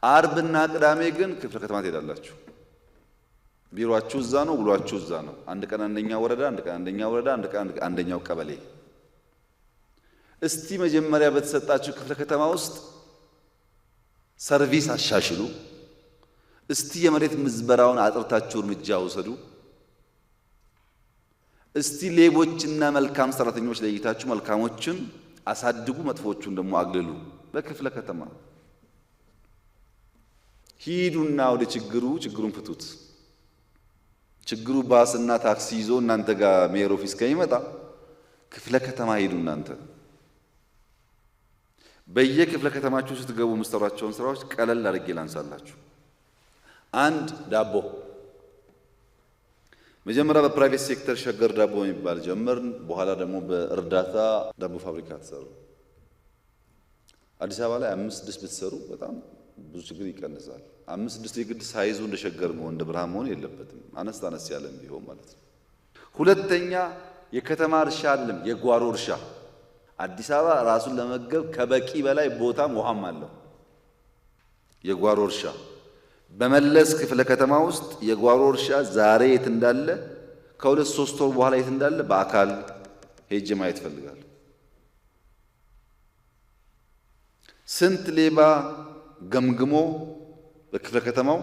አርብና ቅዳሜ ግን ክፍለ ከተማ ትሄዳላችሁ። ቢሮአችሁ እዛ ነው፣ ውሏችሁ እዛ ነው። አንድ ቀን አንደኛው ወረዳ፣ አንድ ቀን አንደኛው ወረዳ፣ አንድ ቀን አንደኛው ቀበሌ። እስቲ መጀመሪያ በተሰጣችሁ ክፍለ ከተማ ውስጥ ሰርቪስ አሻሽሉ። እስቲ የመሬት ምዝበራውን አጥርታችሁ እርምጃ ውሰዱ። እስቲ ሌቦችና መልካም ሰራተኞች ለይታችሁ መልካሞችን አሳድጉ፣ መጥፎቹን ደግሞ አግልሉ። በክፍለ ከተማ ሂዱና ወደ ችግሩን ፍቱት። ችግሩ ባስና ታክሲ ይዞ እናንተ ጋር ሜር ኦፊስ ከሚመጣ ክፍለ ከተማ ሂዱ። እናንተ በየክፍለ ከተማችሁ ስትገቡ የምትሰሯቸውን ስራዎች ቀለል አድርጌ ላንሳላችሁ። አንድ ዳቦ መጀመሪያ በፕራይቬት ሴክተር ሸገር ዳቦ የሚባል ጀመርን። በኋላ ደግሞ በእርዳታ ዳቦ ፋብሪካ ተሰሩ። አዲስ አበባ ላይ 5-6 ብትሰሩ በጣም ብዙ ችግር ይቀንሳል። 5-6 የግድ ሳይዙ እንደ ሸገር መሆን እንደ ብርሃን መሆን የለበትም። አነስ ያለም ቢሆን ማለት ነው። ሁለተኛ የከተማ እርሻ አይደለም፣ የጓሮ እርሻ። አዲስ አበባ ራሱን ለመገብ ከበቂ በላይ ቦታም ውሃም አለው። የጓሮ እርሻ በመለስ ክፍለ ከተማ ውስጥ የጓሮ እርሻ ዛሬ የት እንዳለ ከ2-3 ወር በኋላ የት እንዳለ በአካል ሄጄ ማየት ፈልጋለሁ። ስንት ሌባ ገምግሞ በክፍለ ከተማው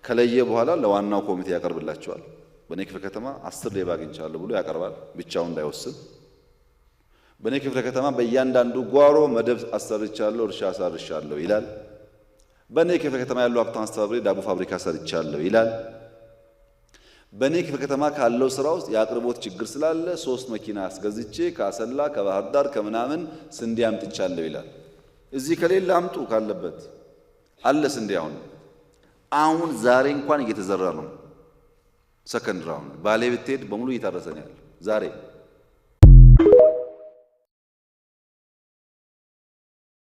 ከለየ በኋላ ለዋናው ኮሚቴ ያቀርብላቸዋል። በኔ ክፍለ ከተማ 10 ሌባ አግኝቻለሁ ብሎ ያቀርባል፣ ብቻውን እንዳይወስን። በኔ ክፍለ ከተማ በእያንዳንዱ ጓሮ መደብ አሰርቻለሁ፣ እርሻ አሰርቻለሁ ይላል። በኔ ክፍለ ከተማ ያለው ሀብታም አስተባባሪ ዳቦ ፋብሪካ ሰርቻለሁ ይላል። በኔ ክፍለ ከተማ ካለው ስራ ውስጥ የአቅርቦት ችግር ስላለ 3 መኪና አስገዝቼ ከአሰላ ከባህር ዳር ከምናምን ስንዴ አምጥቻለሁ ይላል። እዚህ ከሌለ አምጡ ካለበት አለ ስንዴ። አሁን ዛሬ እንኳን እየተዘራ ነው። ሰከንድ ራውንድ ባሌ ብትሄድ በሙሉ እየታረሰ ነው ያለው ዛሬ